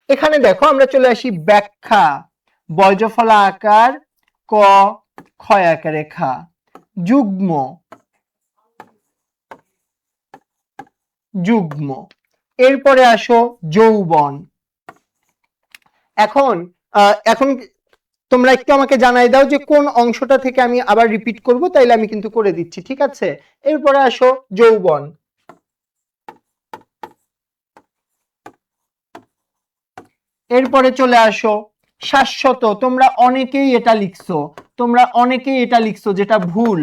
এখানে দেখো আমরা চলে আসি ব্যাখ্যা, বজ্রফলা আকার ক, ক্ষয় আকারে খা, যুগ্ম, যুগ্ম। এরপরে আসো যৌবন। এখন এখন তোমরা একটু আমাকে জানাই দাও যে কোন অংশটা থেকে আমি আবার রিপিট করব, তাইলে আমি কিন্তু করে দিচ্ছি, ঠিক আছে? এরপরে আসো যৌবন। এরপরে চলে আসো শাশ্বত। তোমরা অনেকেই এটা লিখছো, যেটা ভুল।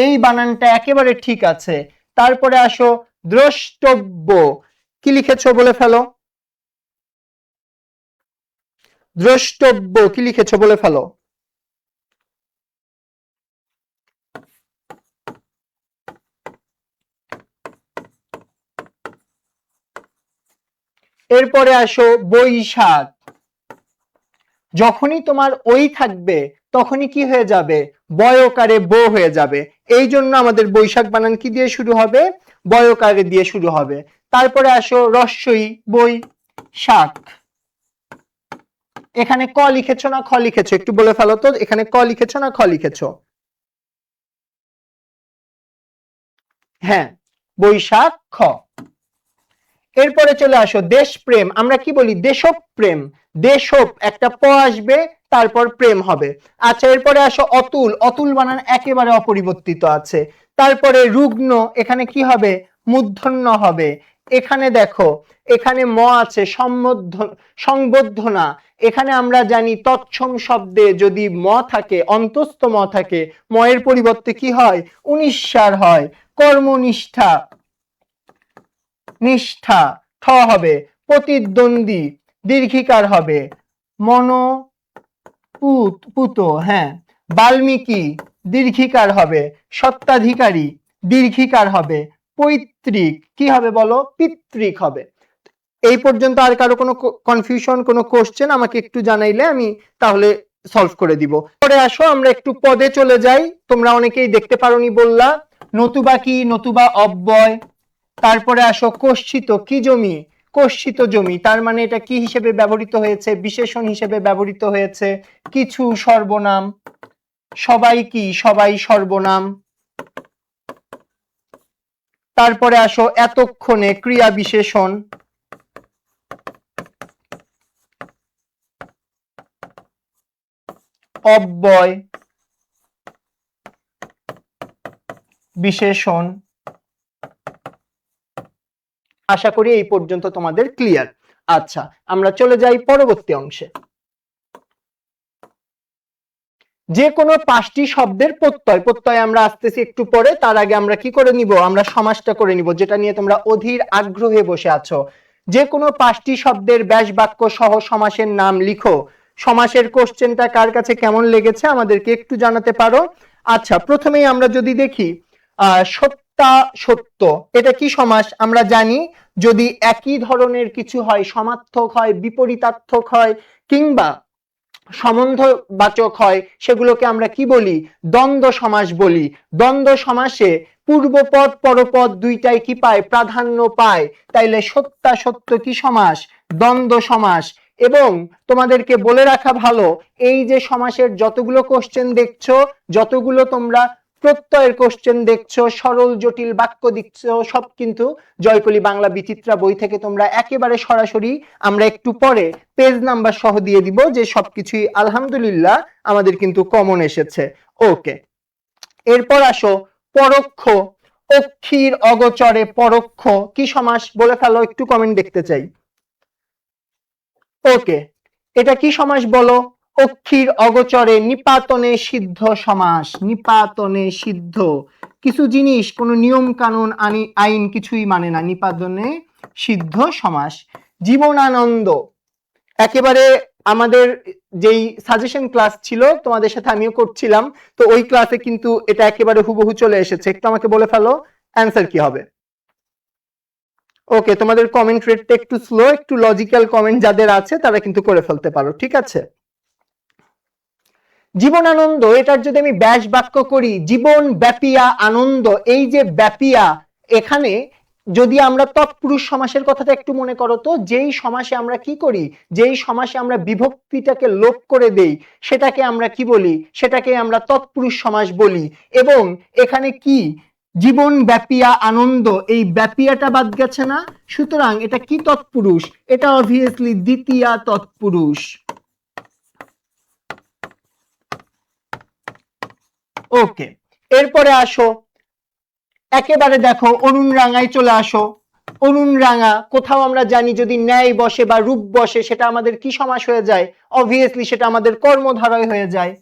এই বানানটা একেবারে ঠিক আছে। তারপরে আসো দ্রষ্টব্য। কি লিখেছো বলে ফেলো। দ্রষ্টব্য কি লিখেছো বলে ফেলো। এরপরে আসো বৈশাখ। যখনই তোমার ওই থাকবে তখনই কি হয়ে যাবে, বয়কারে বো হয়ে যাবে। এই জন্য আমাদের বৈশাখ বানান কি দিয়ে শুরু হবে, বয়কারে দিয়ে শুরু হবে। তারপরে আসো রস্যই, বই শাক। এখানে ক লিখেছো না খ লিখেছো একটু বলে ফেলো তো, এখানে ক লিখেছো না খ লিখেছো? হ্যাঁ, বৈশাখ খ। এরপরে চলে আসো দেশপ্রেম। আমরা কি বলি, দেশপ্রেম। দেশপ একটা প আসবে, তারপর প্রেম হবে। আচ্ছা, এরপরে আসো অতুল। অতুল বানান একেবারে অপরিবর্তিত আছে। তারপরে রুগ্ন, এখানে কি হবে, মূর্ধন্য হবে। এখানে দেখো, এখানে ম আছে, সংবোধনা। এখানে আমরা জানি তৎসম শব্দে যদি ম থাকে, অন্তস্থ ম থাকে, ম এর পরিবর্তে কি হয়, উনিশ্বার হয়। কর্মনিষ্ঠা, নিষ্ঠা ঠ হবে। প্রতিদ্বন্দ্বী, দীর্ঘিকার হবে। পুত, হ্যাঁ। বাল্মীকি, দীর্ঘিকার হবে। সত্ত্বাধিকারী, দীর্ঘিকার হবে। পৈতৃক কি হবে বলো, পিতৃক হবে। এই পর্যন্ত আর কারো কোনো কনফিউশন, কোনো কোশ্চেন আমাকে একটু জানাইলে আমি তাহলে সলভ করে দিব। পরে আসো আমরা একটু পদে চলে যাই। তোমরা অনেকেই দেখতে পারোনি বললা। নতুবা কি, নতুবা অব্যয়। তারপরে আসো কর্ষিত, কি জমি, কর্ষিত জমি। তার মানে এটা কি হিসেবে ব্যবহৃত হয়েছে, বিশেষণ হিসেবে ব্যবহৃত হয়েছে। কিছু সর্বনাম, সবাই কি, সবাই সর্বনাম। তারপরে আসো এতক্ষণে, ক্রিয়া বিশেষণ। অব্যয়, বিশেষণ। আশা করি এই পর্যন্ত তোমাদের ক্লিয়ার। আচ্ছা, আমরা চলে যাই পরবর্তী অংশে। যে কোনো 5টি শব্দের প্রত্যয়, প্রত্যয় আমরা আসতেছি একটু পরে। তার আগে আমরা কি করে নিব, আমরা সমাসটা করে নিব, যেটা নিয়ে তোমরা অধীর আগ্রহে বসে আছো। যে কোনো 5টি শব্দের ব্যাস বাক্য সহ সমাসের নাম লিখো। সমাসের কোশ্চেনটা কার কাছে কেমন লেগেছে আমাদেরকে একটু জানাতে পারো। আচ্ছা, প্রথমেই আমরা যদি দেখি সত্তা সত্য, এটা কি সমাস আমরা জানি। যদি একই ধরনের কিছু হয়, সমার্থক হয়, বিপরীতার্থক হয়, কিংবা সম্বন্ধবাচক হয়, সেগুলোকে আমরা কি বলি, দ্বন্দ্ব সমাস বলি। দ্বন্দ্ব সমাসে পূর্বপদ পরপদ দুইটাই কি পায়, প্রাধান্য পায়। তাইলে সত্তা সত্য কি সমাস, দ্বন্দ্ব সমাস। এবং তোমাদেরকে বলে রাখা ভালো, এই যে সমাসের যতগুলো কোশ্চেন দেখছো, যতগুলো তোমরা প্রত্যয়ের কোশ্চেন দেখছো, সরল জটিল বাক্য দেখছো, সব কিন্তু জয়কলি বাংলা বিচিত্রা বই থেকে তোমরা একেবারে সরাসরি, আমরা একটু পরে পেজ নাম্বার সহ দিয়ে দিব, যে সবকিছুই আলহামদুলিল্লাহ আমাদের কিন্তু কমন এসেছে। ওকে, এরপর আসো পরোক্ষ। অক্ষির অগোচরে পরোক্ষ কি সমাস বলে ফেলো, একটু কমেন্ট দেখতে চাই। ওকে, এটা কি সমাস বলো, অক্ষির অগোচরে নিপাতনে সিদ্ধ সমাস। নিপাতনে সিদ্ধ, কিছু জিনিস, কোনো নিয়ম কানুন আইন কিছুই মানে না, নিপাতনে সিদ্ধ সমাস। জীবনানন্দ, একেবারে আমাদের যেই সাজেশন ক্লাস ছিল তোমাদের সাথে আমিও করছিলাম, তো ওই ক্লাসে কিন্তু এটা একেবারে হুবহু চলে এসেছে। একটু আমাকে বলে ফেলো অ্যান্সার কি হবে। ওকে, তোমাদের কমেন্ট রেটটা একটু স্লো, একটু লজিক্যাল কমেন্ট যাদের আছে তারা কিন্তু করে ফেলতে পারো, ঠিক আছে। জীবনানন্দ, এটার যদি আমি ব্যাস বাক্য করি, জীবন ব্যাপিয়া আনন্দ। এই যে ব্যাপিয়া, এখানে যদি আমরা তৎপুরুষ সমাসের কথাটা একটু মনে করো তো, যেই সমাসে আমরা কি করি, যেই সমাসে আমরা বিভক্তিটাকে লোপ করে দেই সেটাকে আমরা কি বলি, সেটাকে আমরা তৎপুরুষ সমাস বলি। এবং এখানে কি জীবন ব্যাপিয়া আনন্দ, এই ব্যাপিয়াটা বাদ গেছে না, সুতরাং এটা কি তৎপুরুষ, এটা অবভিয়াসলি দ্বিতীয়া তৎপুরুষ। ওকে, এরপরে আসো একেবারে দেখো অনুনরাঙায় চলে আসো। অনুনরাঙা কোথাও আমরা জানি যদি ন্যায় বসে বা রূপ বসে সেটা আমাদের কি সমাস হয়ে যায়, অবভিয়াসলি সেটা আমাদের কর্মধারয় হয়ে যায়।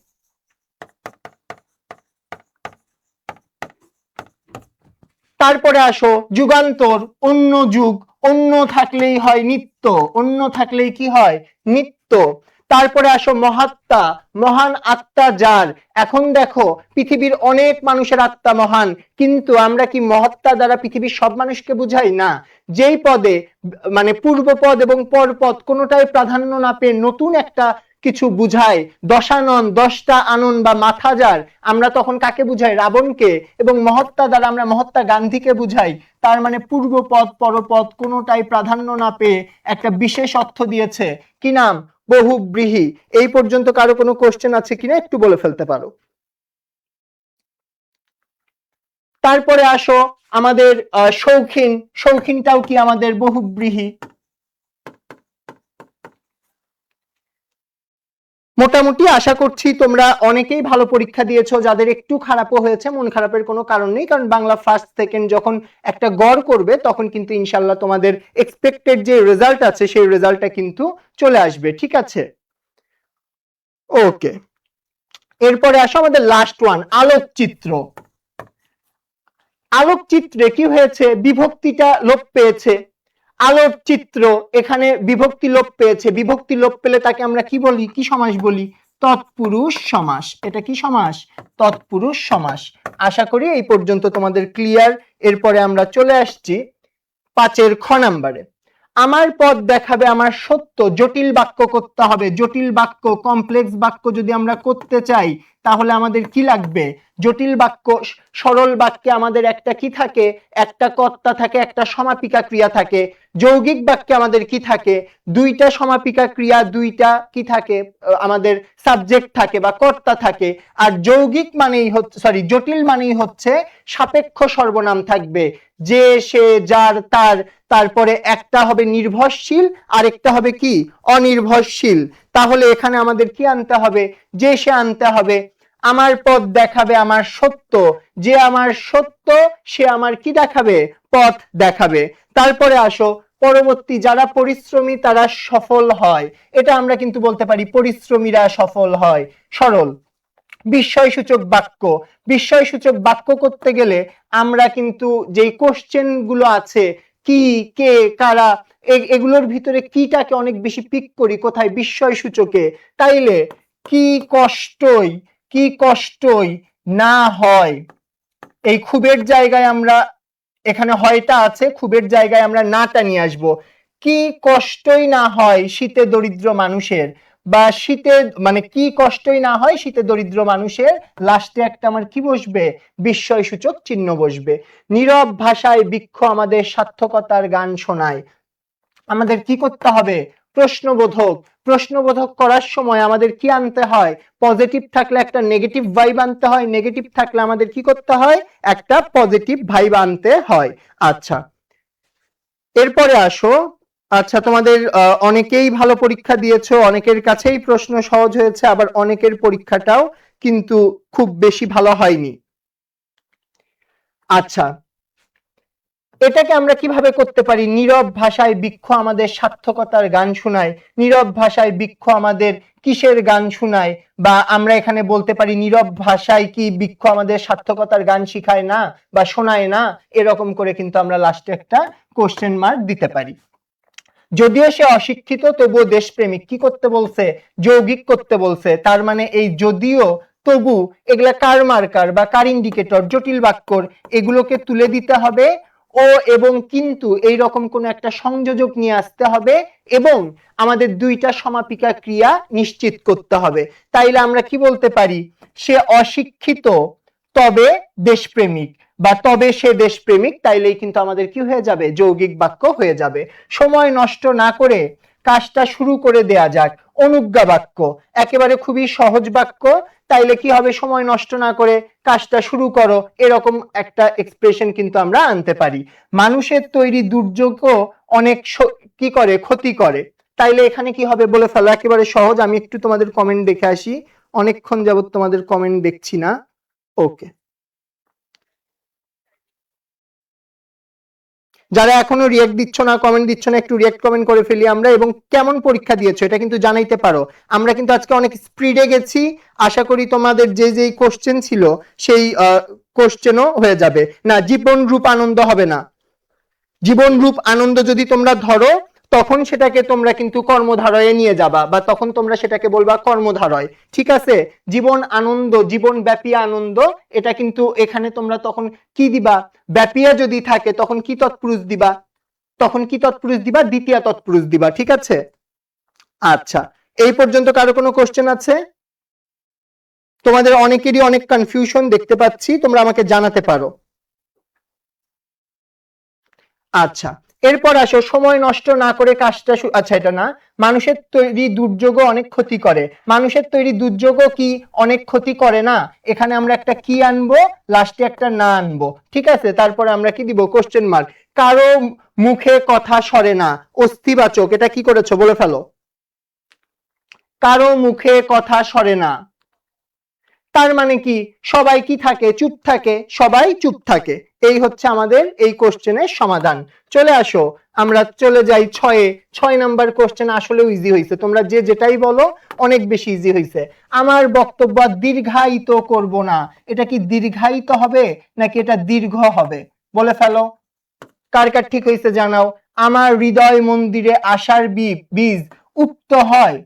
তারপরে আসো যুগান্তর, অন্য যুগ, অন্য থাকলেই হয় নিত্য, অন্য থাকলেই কি হয়, নিত্য। তারপরে আসো মহাত্মা, মহান আত্মা যার। এখন দেখো পৃথিবীর অনেক মানুষের আত্মা মহান, কিন্তু আমরা কি মহাত্মা দ্বারা পৃথিবীর সব মানুষকে বুঝাই না। যেই পদে মানে পূর্বপদ এবং পরপদ কোনোটাই প্রাধান্য না পেয়ে নতুন একটা কিছু বুঝায়, দশানন, দশটা আনন বা মাথা যার, আমরা তখন কাকে বুঝাই, রাবণকে। এবং মহাত্মা দ্বারা আমরা মহাত্মা গান্ধীকে বুঝাই। তার মানে পূর্বপদ পরপদ কোনোটাই প্রাধান্য না পেয়ে একটা বিশেষ অর্থ দিয়েছে, কি নাম, বহুব্রীহি। এই পর্যন্ত কারো কোনো কোশ্চেন আছে কিনা একটু বলে ফেলতে পারো। তারপরে আসো আমাদের শৌখিন, শৌখিনটাও কি আমাদের বহুব্রীহি। মোটামুটি আশা করছি তোমরা অনেকেই ভালো পরীক্ষা দিয়েছো, যাদের একটু খারাপও হয়েছে মন খারাপের কোনো কারণ নেই, কারণ বাংলা ফার্স্ট সেকেন্ড যখন একটা গড় করবে তখন কিন্তু ইনশাল্লাহ তোমাদের এক্সপেক্টেড যে রেজাল্ট আছে সেই রেজাল্টটা কিন্তু চলে আসবে, ঠিক আছে। ওকে, এরপরে আসো আমাদের লাস্ট ওয়ান, আলোকচিত্র। আলোকচিত্রে কি হয়েছে, বিভক্তিটা লোপ পেয়েছে। আলোকচিত্র এখানে বিভক্তি লোপ পেয়েছে, বিভক্তি লোপ পেলে তাকে আমরা কি বলি, কি সমাস বলি, তৎপুরুষ সমাস। এটা কি সমাস, তৎপুরুষ সমাস। আশা করি এই পর্যন্ত তোমাদের ক্লিয়ার। এরপরে আমরা চলে আসছি 5 খ নাম্বারে। আমার পথ দেখাবে আমার সত্য, জটিল বাক্য করতে হবে। জটিল বাক্য, কমপ্লেক্স বাক্য যদি আমরা করতে চাই তাহলে আমাদের কি লাগবে, জটিল বাক্য। সরল বাক্যে আমাদের একটা কি থাকে, একটা কর্তা থাকে, একটা সমাপিকা ক্রিয়া থাকে। যৌগিক বাক্যে আমাদের কি থাকে, দুইটা সমাপিকা ক্রিয়া, দুইটা কি থাকে, আমাদের সাবজেক্ট থাকে বা কর্তা থাকে। আর যৌগিক মানেই হচ্ছে, সরি জটিল মানেই হচ্ছে সাপেক্ষ সর্বনাম থাকবে, যে, সে, যার, তার। তারপরে একটা হবে নির্ভরশীল আর একটা হবে কি, অনির্ভরশীল। তাহলে এখানে আমাদের কি আনতে হবে, যে, সে আনতে হবে। আমার পথ দেখাবে আমার সত্য, যে আমার সত্য সে আমার কি দেখাবে, পথ দেখাবে। তারপরে আসো পরবর্তী, যারা পরিশ্রমী তারা সফল হয়। এটা আমরা কিন্তু বলতে পারি পরিশ্রমীরা সফল হয়। সরল। বিস্ময়সূচক বাক্য, বিস্ময়সূচক বাক্য করতে গেলে আমরা কিন্তু যেই কোশ্চেন গুলো আছে, কি, কে, কারা, এগুলোর ভিতরে কিটাকে অনেক বেশি পিক করি, কোথায়, বিস্ময়সূচকে। তাইলে কি কষ্টই, কি কষ্টই না হয়, এই খুবের জায়গায় আমরা, এখানে হয়টা আছে, খুবের জায়গায় আমরা নাটা নিয়ে আসবো। কি কষ্টই না হয় শীতে দরিদ্র মানুষের, বা শীতে মানে কি কষ্টই না হয় শীতে দরিদ্র মানুষের, লাস্টে একটা আমার কি বসবে, বিস্ময়সূচক চিহ্ন বসবে। নীরব ভাষায় বৃক্ষ আমাদের সার্থকতার গান শোনায়। আমাদের কি করতে হবে, প্রশ্নবোধক। প্রশ্নবোধক করার সময় আমাদের কি আনতে হয়, পজিটিভ থাকলে একটা নেগেটিভ ভাইব আনতে হয়, নেগেটিভ থাকলে আমাদের কি করতে হয়, একটা পজিটিভ ভাইব আনতে হয়। আচ্ছা, এরপরে আসো, আচ্ছা তোমাদের অনেকেই ভালো পরীক্ষা দিয়েছো, অনেকের কাছেই প্রশ্ন সহজ হয়েছে, আবার অনেকের পরীক্ষাটাও কিন্তু খুব বেশি ভালো হয়নি। আচ্ছা, এটাকে আমরা কিভাবে করতে পারি, নীরব ভাষায় বৃক্ষ আমাদের সার্থকতার গান শোনায়। নীরব ভাষায় বৃক্ষ আমাদের কিসের গান শোনায়, বা আমরা এখানে বলতে পারি নীরব ভাষায় কি বৃক্ষ আমাদের সার্থকতার গান শিখায় না বা শোনায় না, এরকম করে কিন্তু আমরা লাস্টে একটা কোশ্চেন মার্ক দিতে পারি। যদিও সে অশিক্ষিত তবুও দেশপ্রেমিক, কি করতে বলছে, যৌগিক করতে বলছে। তার মানে এই যদিও, তবু, এগুলা কার মার্কার বা কার ইন্ডিকেটর, জটিল বাক্যর। এগুলোকে তুলে দিতে হবে ও এবং কিন্তু এই রকম কোন একটা সংযোজক নিয়ে আসতে হবে, এবং আমাদের দুইটা সমাপিকা ক্রিয়া নিশ্চিত করতে হবে। তাইলে আমরা কি বলতে পারি, সে অশিক্ষিত তবে দেশপ্রেমিক, বা তবে সে দেশপ্রেমিক, তাইলেই কিন্তু আমাদের কি হয়ে যাবে, যৌগিক বাক্য হয়ে যাবে। সময় নষ্ট না করে কাজটা শুরু করে দেয়া যাক, অনুজ্ঞা বাক্য, একেবারে খুবই সহজ বাক্য। তাইলে কি হবে, সময় নষ্ট না করে কাজটা শুরু করো, এরকম একটা এক্সপ্রেশন কিন্তু আমরা আনতে পারি। মানুষের তৈরি দুর্যোগও অনেক কি করে, ক্ষতি করে। তাইলে এখানে কি হবে বলে ফেলো, একেবারে সহজ। আমি একটু তোমাদের কমেন্ট দেখে আসি, অনেকক্ষণ যাবত তোমাদের কমেন্ট দেখছি না। ওকে, যারা এখনো রিয়েক্ট দিচ্ছ না, কমেন্ট দিচ্ছ না, একটু রিয়েক্ট কমেন্ট করে ফেলি আমরা। এবং কেমন পরীক্ষা দিয়েছো এটা কিন্তু জানাইতে পারো। আমরা কিন্তু আজকে অনেক স্পিডে গেছি, আশা করি তোমাদের যে যে কোশ্চেন ছিল সেই কোশ্চেনও হয়ে যাবে। না, জীবন রূপ আনন্দ হবে না। জীবন রূপ আনন্দ যদি তোমরা ধরো, তখন সেটাকে তোমরা কিন্তু কর্মধারয়ে নিয়ে যাবা, বা তখন তোমরা সেটাকে বলবা কর্মধারয়, ঠিক আছে। জীবন আনন্দ, জীবন ব্যাপী আনন্দ, এটা কিন্তু এখানে তোমরা তখন কি দিবা, ব্যাপিয়া যদি থাকে তখন কি তৎপুরুষ দিবা, তখন কি তৎপুরুষ দিবা, দ্বিতীয় তৎপুরুষ দিবা, ঠিক আছে। আচ্ছা, এই পর্যন্ত কারো কোনো কোশ্চেন আছে? তোমাদের অনেকেরই অনেক কনফিউশন দেখতে পাচ্ছি, তোমরা আমাকে জানাতে পারো। আচ্ছা, এরপর আসো, সময় নষ্ট না করে কাজটা আচ্ছা এটা না, মানুষের তৈরি দুর্যোগও অনেক ক্ষতি করে। মানুষের তৈরি দুর্যোগও কি অনেক ক্ষতি করে না? এখানে আমরা একটা কি আনবো, লাস্টে একটা না আনবো, ঠিক আছে। তারপরে আমরা কি দিব, কোশ্চেন মার্ক। কারো মুখে কথা সরে না, অস্থিবাচক, এটা কি করেছো বলে ফেলো। কারো মুখে কথা সরে না, তার মানে কি, সবাই কি থাকে, চুপ থাকে, সবাই চুপ থাকে। এই হচ্ছে আমাদের এই কোশ্চেনের সমাধান। চলে আসো, আমরা চলে যাই 6 নাম্বার কোশ্চেন। আসলে ইজি হয়েছে, তোমরা যে যেটাই বলো অনেক বেশি ইজি হয়েছে। আমার বক্তব্য দীর্ঘায়িত করব না, এটা কি দীর্ঘায়িত হবে নাকি এটা দীর্ঘ হবে বলে ফেলো। কার কার ঠিক হয়েছে জানাও। আমার হৃদয় মন্দিরে আশার বীজ উক্ত হয়,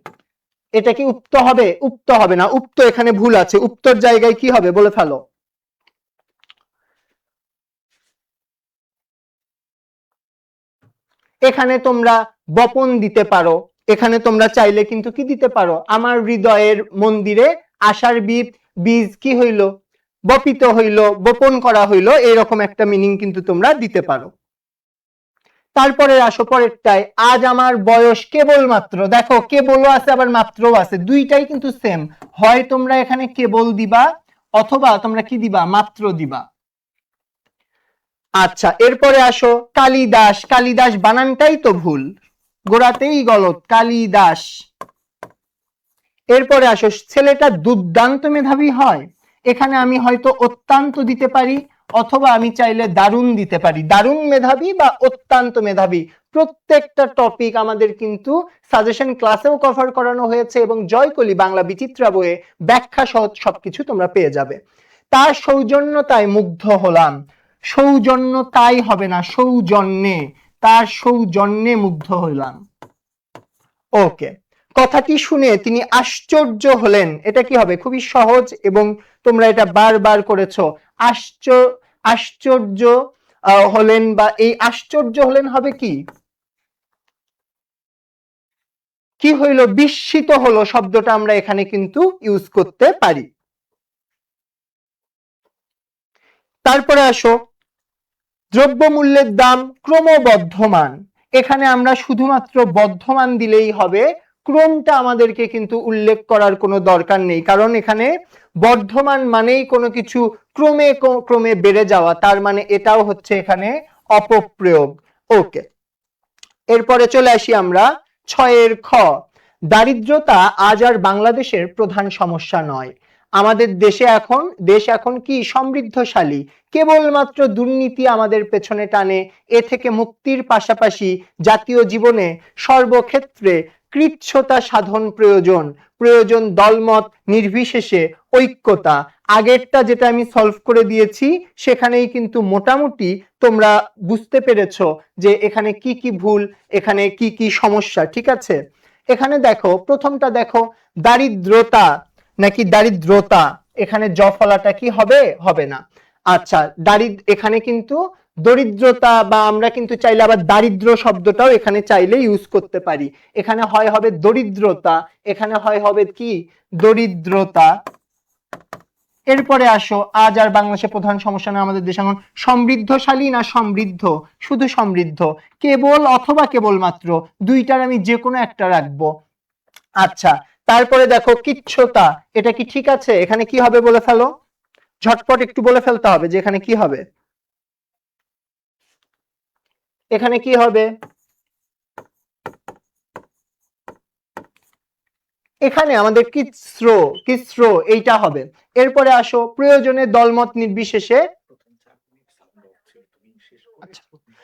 এটা কি উক্ত হবে, উক্ত হবে না, উক্ত এখানে ভুল আছে, উক্তর জায়গায় কি হবে বলে ফেলো। এখানে তোমরা বপন দিতে পারো, এখানে তোমরা চাইলে কিন্তু কি দিতে পারো, আমার হৃদয়ের মন্দিরে আশার বীজ কি হইল, বপিত হইল, বপন করা হইল, এরকম একটা মিনিং কিন্তু তোমরা দিতে পারো। তারপরে আসো পরেরটায়, আজ আমার বয়স কেবল মাত্র, দেখো কেবলও আছে আবার মাত্রও আছে, দুইটাই কিন্তু সেম। হয় তোমরা এখানে কেবল দিবা অথবা তোমরা কি দিবা, মাত্র দিবা। আচ্ছা, এরপরে আসো কালিদাস, কালিদাস বানানটাই তো ভুল, গোড়াতেই গলত, কালিদাস। এরপরে আসো, ছেলেটা দুর্দান্ত মেধাবী হয়, এখানে আমি হয়তো অত্যন্ত দিতে পারি অথবা আমি চাইলে দারুণ দিতে পারি। দারুণ মেধাবী বা অত্যন্ত মেধাবী, প্রত্যেকটা টপিক আমাদের কিন্তু সাজেশন ক্লাসেও কভার করানো হয়েছে এবং জয়কলি বাংলা বিচিত্রা বইয়ে ব্যাখ্যা সহ সবকিছু তোমরা পেয়ে যাবে। তার সৌজন্যতায় মুগ্ধ হলাম, সৌজন্যতাই হবে না, সৌজন্যে, তার সৌজন্যে মুগ্ধ হলাম। ওকে, কথাটি শুনে তিনি আশ্চর্য হলেন, এটা কি হবে, খুবই সহজ এবং তোমরা এটা বারবার করেছো। আশ্চর্য হলেন, বা এই আশ্চর্য হলেন হবে কি, কি হইল, বিস্মিত হলো শব্দটা আমরা এখানে কিন্তু ইউজ করতে পারি। তারপরে আসো, দ্রব্যমূল্যের দাম ক্রমবর্ধমান, এখানে আমরা শুধুমাত্র বর্ধমান দিলেই হবে, ক্রমটা আমাদেরকে কিন্তু উল্লেখ করার কোনো দরকার নেই, কারণ এখানে বর্ধমান মানেই কোনো কিছু ক্রমে ক্রমে বেড়ে যাওয়া, তার মানে এটাও হচ্ছে এখানে অপপ্রয়োগ। ওকে, এরপরে চলে আসি আমরা 6 খ, দারিদ্রতা আজ আর বাংলাদেশের প্রধান সমস্যা নয়। আমাদের দেশ এখন কি সমৃদ্ধশালী, কেবলমাত্র দুর্নীতি আমাদের পেছনে টানে। এ থেকে মুক্তির পাশাপাশি জাতীয় জীবনে সর্বক্ষেত্রে কৃচ্ছতা সাধন প্রয়োজন, প্রয়োজন দলমত নির্বিশেষে ঐক্যতা। আগেরটা যেটা আমি সলভ করে দিয়েছি সেখানেই কিন্তু মোটামুটি তোমরা বুঝতে পেরেছো যে এখানে কি কি ভুল, এখানে কি কি সমস্যা, ঠিক আছে। এখানে দেখো, প্রথমটা দেখো, দারিদ্রতা নাকি দারিদ্রতা, এখানে জ ফলাটা কি হবে, হবে না। আচ্ছা, এখানে কিন্তু দরিদ্রতা, বা আমরা কিন্তু চাইলে আবার দারিদ্র শব্দটাও এখানে চাইলে ইউজ করতে পারি। এখানে হয় হবে দরিদ্রতা, এখানে হয় হবে কি, দরিদ্রতা। এরপরে আসো, আজ আর বাংলাদেশের প্রধান সমস্যা না আমাদের দেশ এখন সমৃদ্ধশালী না সমৃদ্ধ? শুধু সমৃদ্ধ। কেবল অথবা কেবলমাত্র, দুইটার আমি যে কোনো একটা রাখবো। আচ্ছা, তারপরে দেখো কিচ্ছতা, এটা কি ঠিক আছে? এখানে কি হবে বলে ফেলো, ঝটপট একটু বলে ফেলতে হবে যে এখানে কি হবে। এখানে কি হবে? এখানে আমাদের কিস্র, কিস্র এইটা হবে। এরপরে আসো, প্রয়োজনে দলমত নির্বিশেষে।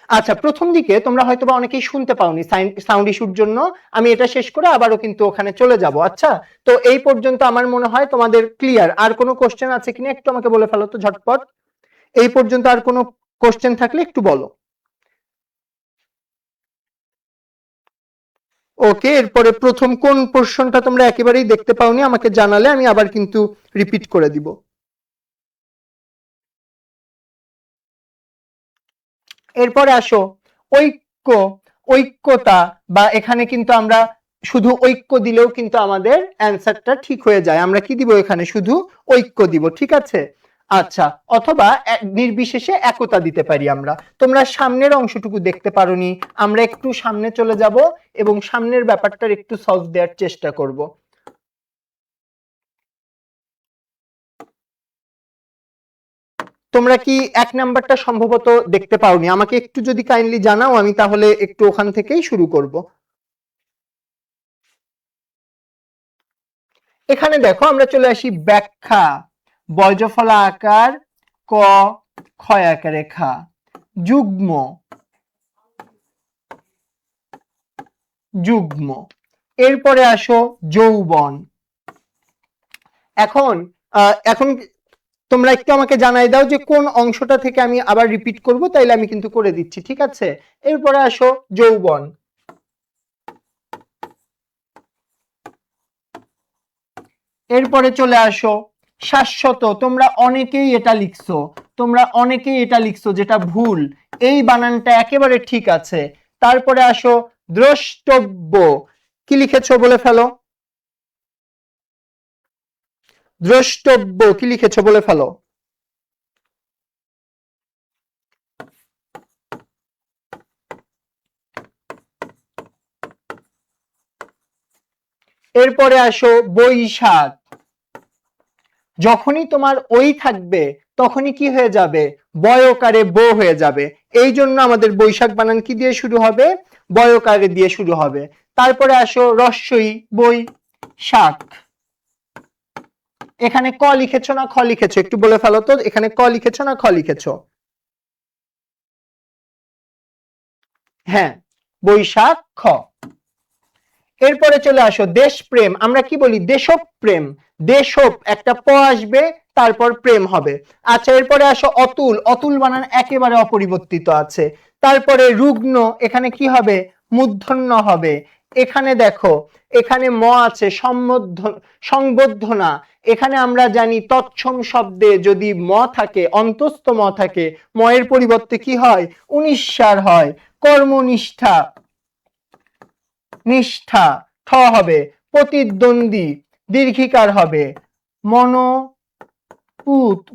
আচ্ছা, প্রথম দিকে তোমরা হয়তোবা অনেকেই শুনতে পাওনি সাউন্ড ইস্যুর জন্য, আমি এটা শেষ করে আবারও কিন্তু ওখানে চলে যাব। আচ্ছা, তো এই পর্যন্ত আমার মনে হয় তোমাদের ক্লিয়ার। আর কোনো কোশ্চেন আছে কিনা একটু আমাকে বলে ফেলো তো ঝটপট। এই পর্যন্ত আর কোনো কোশ্চেন থাকলে একটু বলো। ওকে, এরপরে প্রথম কোন পোর্শনটা তোমরা একেবারেই দেখতে পাওনি আমাকে জানালে আমি আবার কিন্তু রিপিট করে দিব। এরপরে আসো, ঐক্য, ঐক্যতা, বা এখানে কিন্তু আমরা শুধু ঐক্য দিলেও কিন্তু আমাদের অ্যান্সারটা ঠিক হয়ে যায়। আমরা কি দিব এখানে? শুধু ঐক্য দিব, ঠিক আছে। আচ্ছা, অথবা নির্বিশেষে একতা দিতে পারি আমরা। তোমরা সামনের অংশটুকু দেখতে পারোনি, আমরা একটু সামনে চলে যাব এবং সামনের ব্যাপারটার একটু সলভ দেওয়ার চেষ্টা করব। তোমরা কি এক নাম্বারটা সম্ভবত দেখতে পাওনি? আমাকে একটু যদি কাইন্ডলি জানাও, আমি তাহলে একটু ওখান থেকেই শুরু করব। এখানে দেখো, আমরা চলে আসি ব্যাখ্যা, বজ্রফলা আকার, ক, ক্ষয় আকারে খা, যুগ্ম, যুগ্ম। এরপরে আসো যৌবন। এখন এখন তোমরা একটু আমাকে জানাই দাও যে কোন অংশটা থেকে আমি আবার রিপিট করব, তাইলে আমি কিন্তু করে দিচ্ছি, ঠিক আছে। এরপরে আসো যৌবন। এরপরে চলে আসো শাশ্বত। তোমরা অনেকেই এটা লিখছো, তোমরা অনেকেই এটা লিখছো, যেটা ভুল। এই বানানটা একেবারে ঠিক আছে। তারপরে আসো দ্রষ্টব্য। কি লিখেছো বলে ফেলো, দ্রষ্টব্য কি লিখেছো বলে ফেলো। এরপরে আসো বৈশাখ। যখনই তোমার ওই থাকবে তখনই কি হয়ে যাবে? বয়কারে বো হয়ে যাবে। এই জন্য আমাদের বৈশাখ বানান কি দিয়ে শুরু হবে? বয়কারে দিয়ে শুরু হবে। তারপরে আসো রস্বই, বই, শাক। এখানে ক লিখেছো না খ লিখেছো একটু বলে ফেলো তো, এখানে ক লিখেছো না খ লিখেছো? হ্যাঁ, বৈশাখ, খ। এরপরে চলে আসো দেশপ্রেম। আমরা কি বলি? দেশপ্রেম। দেশপ একটা প আসবে, তারপর প্রেম হবে। আচ্ছা, এরপরে আসো অতুল। অতুল বানান একেবারে অপরিবর্তিত আছে। তারপরে রুগ্ন, এখানে কি হবে? মূর্ধন্য হবে। এখানে দেখো, এখানে ম আছে, সংবোধনা। এখানে আমরা জানি তৎসম শব্দে যদি ম থাকে, অন্তস্থ ম থাকে, ম এর পরিবর্তে কি হয়? উনিশ্বার হয়। কর্মনিষ্ঠা, নিষ্ঠা, ঠ হবে। প্রতিদ্বন্দ্বী, দীর্ঘিকার হবে।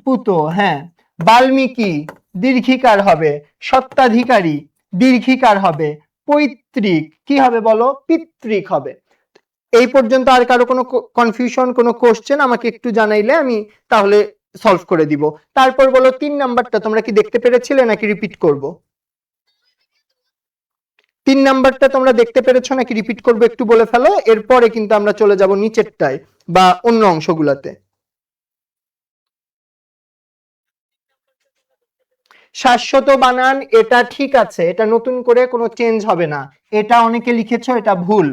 পুত, হ্যাঁ। বাল্মীকি, দীর্ঘিকার হবে। সত্ত্বাধিকারী, দীর্ঘিকার হবে। পৈতৃক, কি হবে বলো? পিতৃক হবে। এই পর্যন্ত আর কারো কোনো কনফিউশন, কোনো কোশ্চেন আমাকে একটু জানাইলে আমি তাহলে সলভ করে দিব। তারপর বলো 3 নাম্বারটা তোমরা কি দেখতে পেরেছিলে নাকি রিপিট করব? 3 নাম্বারটা তোমরা দেখতে পেরেছো নাকি রিপিট করবো একটু বলে ফেলো। এরপরে কিন্তু আমরা চলে যাব নিচেরটায় বা অন্য অংশগুলোতে। শাশ্বত বানান এটা ঠিক আছে, এটা নতুন করে কোনো চেঞ্জ হবে না। এটা অনেকে লিখেছো, এটা ভুল।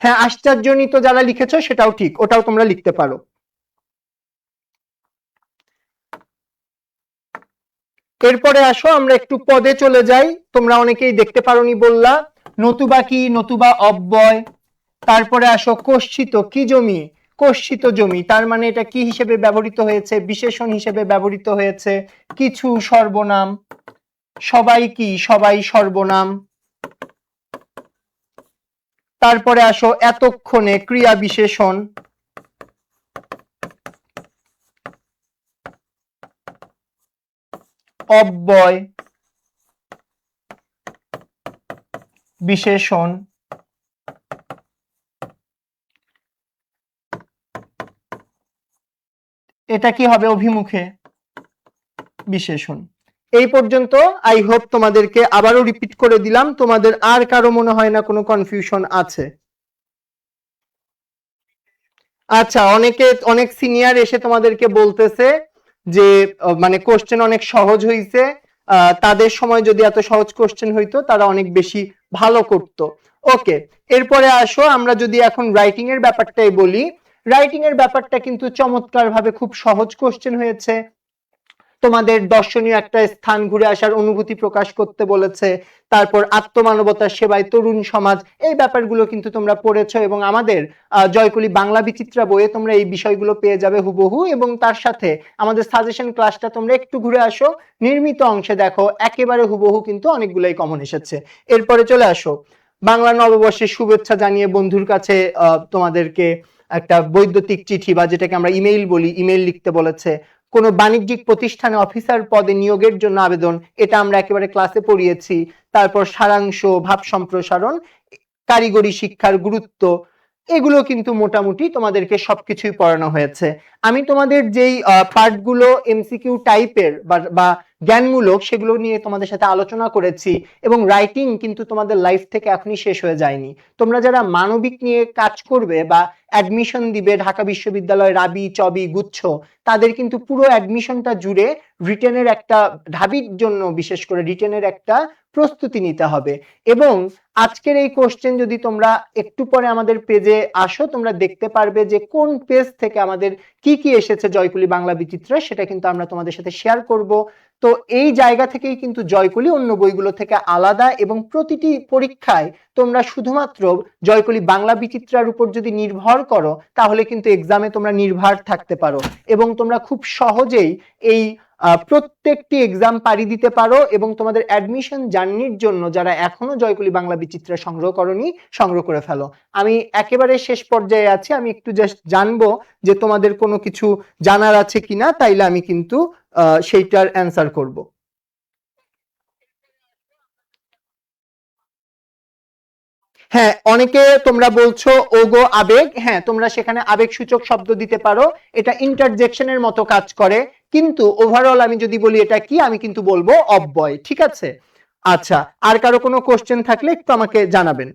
হ্যাঁ, আশ্চর্যজনিত যারা লিখেছো সেটাও ঠিক, ওটাও তোমরা লিখতে পারো। এরপরে আসো আমরা একটু পদে চলে যাই। তোমরা অনেকেই দেখতে পারোনি বললা। নতুবা কি? নতুবা অব্যয়। তারপরে আসো কর্ষিত। কি জমি? কর্ষিত জমি। তার মানে এটা কি হিসেবে ব্যবহৃত হয়েছে? বিশেষণ হিসেবে ব্যবহৃত হয়েছে। কিছু সর্বনাম। সবাই কি? সবাই সর্বনাম। তারপরে আসো এতক্ষণে, ক্রিয়া বিশেষণ। অব্যয় বিশেষণ। এটা কি হবে? অভিমুখে বিশেষণ। এই পর্যন্ত আই হোপ তোমাদেরকে আবারও রিপিট করে দিলাম। তোমাদের আর কারো মনে হয় না কোনো কনফিউশন আছে? আচ্ছা, অনেক সিনিয়র এসে তোমাদেরকে বলতেছে যে মানে কোশ্চেন অনেক সহজ হইছে, তাদের সময় যদি এত সহজ কোশ্চেন হইতো তারা অনেক বেশি ভালো করতো। ওকে, এরপরে আসো আমরা যদি এখন রাইটিং এর ব্যাপারটাই বলি। রাইটিং এর ব্যাপারটা কিন্তু চমৎকার ভাবে খুব সহজ কোশ্চেন হয়েছে। তোমাদের দর্শনীয় একটা স্থান ঘুরে আসার অনুভূতি প্রকাশ করতে বলেছে, তারপর আত্মমানবতার সেবায় তরুণ সমাজ, এই ব্যাপারগুলো কিন্তু তোমরা পড়েছো এবং আমাদের জয়কলি বাংলা বিচিত্রা বইয়ে তোমরা এই বিষয়গুলো পেয়ে যাবে হুবহু। এবং তার সাথে আমাদের সাজেশন ক্লাসটা তোমরা একটু ঘুরে আসো, নির্মিত অংশে দেখো একেবারে হুবহু কিন্তু অনেকগুলাই কমন এসেছে। এরপরে চলে আসো বাংলা নববর্ষের শুভেচ্ছা জানিয়ে বন্ধুর কাছে তোমাদেরকে একটা বৈদ্যুতিক চিঠি বা যেটাকে আমরা ইমেইল বলি, ইমেইল লিখতে বলেছে। কোন বাণিজ্যিক প্রতিষ্ঠানে অফিসার পদে নিয়োগের জন্য আবেদন, এটা আমরা একেবারে ক্লাসে পড়িয়েছি। তারপর সারাংশ, ভাব সম্প্রসারণ, কারিগরি শিক্ষার গুরুত্ব, এগুলো কিন্তু মোটামুটি তোমাদেরকে সবকিছুই পড়ানো হয়েছে। আমি তোমাদের যেই পার্টগুলো এমসিকিউ টাইপের বা জ্ঞানমূলক সেগুলো নিয়ে তোমাদের সাথে আলোচনা করেছি। এবং রাইটিং কিন্তু তোমাদের লাইফ থেকে এখনই শেষ হয়ে যায়নি। তোমরা যারা মানবিক নিয়ে কাজ করবে বা অ্যাডমিশন দিবে ঢাকা বিশ্ববিদ্যালয় রাবি চবি গুচ্ছ, তাদের কিন্তু পুরো অ্যাডমিশনটা জুড়ে রিটেনের একটা ঢাবির জন্য, বিশেষ করে রিটেনের একটা প্রস্তুতি নিতে হবে। এবং আজকের এই কোশ্চেন যদি তোমরা একটু পরে আমাদের পেজে আসো, তোমরা দেখতে পারবে যে কোন পেজ থেকে আমাদের কি কি এসেছে জয়কলি বাংলা বিচিত্রা, সেটা কিন্তু আমরা তোমাদের সাথে শেয়ার করব। তো এই জায়গা থেকেই কিন্তু জয়কলি অন্য বইগুলো থেকে আলাদা, এবং প্রতিটি পরীক্ষায় তোমরা শুধুমাত্র জয়কলি বাংলা বিচিত্রার উপর যদি নির্ভর করো তাহলে কিন্তু এক্সামে তোমরা নির্ভর থাকতে পারো এবং তোমরা খুব সহজেই এই প্রত্যেকটি এক্সাম পারি দিতে পারো। এবং তোমাদের অ্যাডমিশন জার্নির জন্য যারা এখনো জয়কলি বাংলা বিচিত্রা সংগ্রহ করনি, সংগ্রহ করে ফেলো। আমি একেবারে শেষ পর্যায়ে আছি, আমি একটু জাস্ট জানবো যে তোমাদের কোনো কিছু জানার আছে কিনা, তাইলে আমি কিন্তু সেইটার অ্যান্সার করব। হ্যাঁ, অনেকে তোমরা বলছো ওগো আবেগ, হ্যাঁ তোমরা সেখানে আবেগ সূচক শব্দ দিতে পারো, এটা ইন্টারজেকশনের মতো কাজ করে। কিন্তু ওভারঅল আমি যদি বলি এটা কি, আমি কিন্তু বলবো অব্যয়। ঠিক আছে? আচ্ছা, আর কারো কোনো কোশ্চেন থাকলে একটু আমাকে জানাবেন।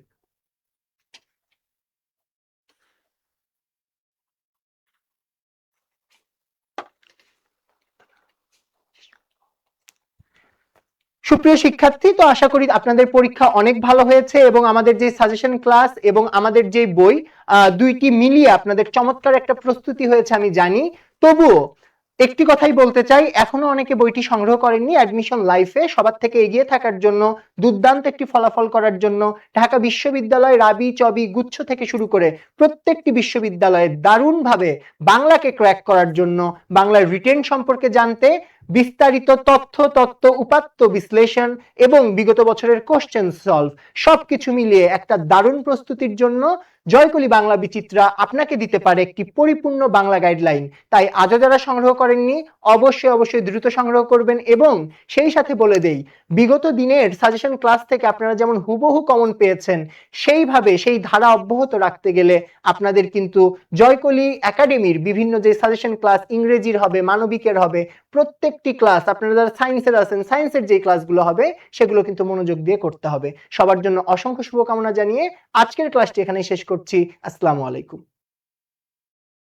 সুপ্রিয় শিক্ষার্থী, তো আশা করি আপনাদের পরীক্ষা অনেক ভালো হয়েছে এবং আমাদের যে সাজেশন ক্লাস এবং আমাদের যে বই দুইটি মিলিয়ে আপনাদের চমৎকার একটা প্রস্তুতি হয়েছে আমি জানি। তবুও একটি কথাই বলতে চাই, এখনো অনেকে বইটি সংগ্রহ করেননি। অ্যাডমিশন লাইফে সবার থেকে এগিয়ে থাকার জন্য, দুর্দান্ত একটি ফলাফল করার জন্য ঢাকা বিশ্ববিদ্যালয় রাবি চবি গুচ্ছ থেকে শুরু করে প্রত্যেকটি বিশ্ববিদ্যালয়ে দারুণভাবে বাংলাকে ক্র্যাক করার জন্য, বাংলার রিটেন সম্পর্কে জানতে, বিস্তারিত তথ্য উপাত্ত বিশ্লেষণ এবং বিগত বছরের কোশ্চেন সলভ সবকিছু মিলিয়ে একটা দারুণ প্রস্তুতির জন্য জয়কলি বাংলা বিচিত্রা আপনাকে দিতে পারে একটি পরিপূর্ণ বাংলা গাইডলাইন। তাই আজও যারা সংগ্রহ করেননি অবশ্যই দ্রুত সংগ্রহ করবেন। এবং সেই সাথে বলে দেই, বিগত দিনের সাজেশন ক্লাস থেকে আপনারা যেমন হুবহু কমন পেয়েছেন, সেইভাবে সেই ধারা অব্যাহত রাখতে গেলে আপনাদের কিন্তু জয়কলি একাডেমির বিভিন্ন যে সাজেশন ক্লাস ইংরেজির হবে, মানবিকের হবে, প্রত্যেকটি ক্লাস আপনারা যারা সায়েন্সের আছেন, সায়েন্সের যে ক্লাসগুলো হবে সেগুলো কিন্তু মনোযোগ দিয়ে করতে হবে। সবার জন্য অসংখ্য শুভকামনা জানিয়ে আজকের ক্লাসটি এখানে শেষ করছি। আসসালামু আলাইকুম।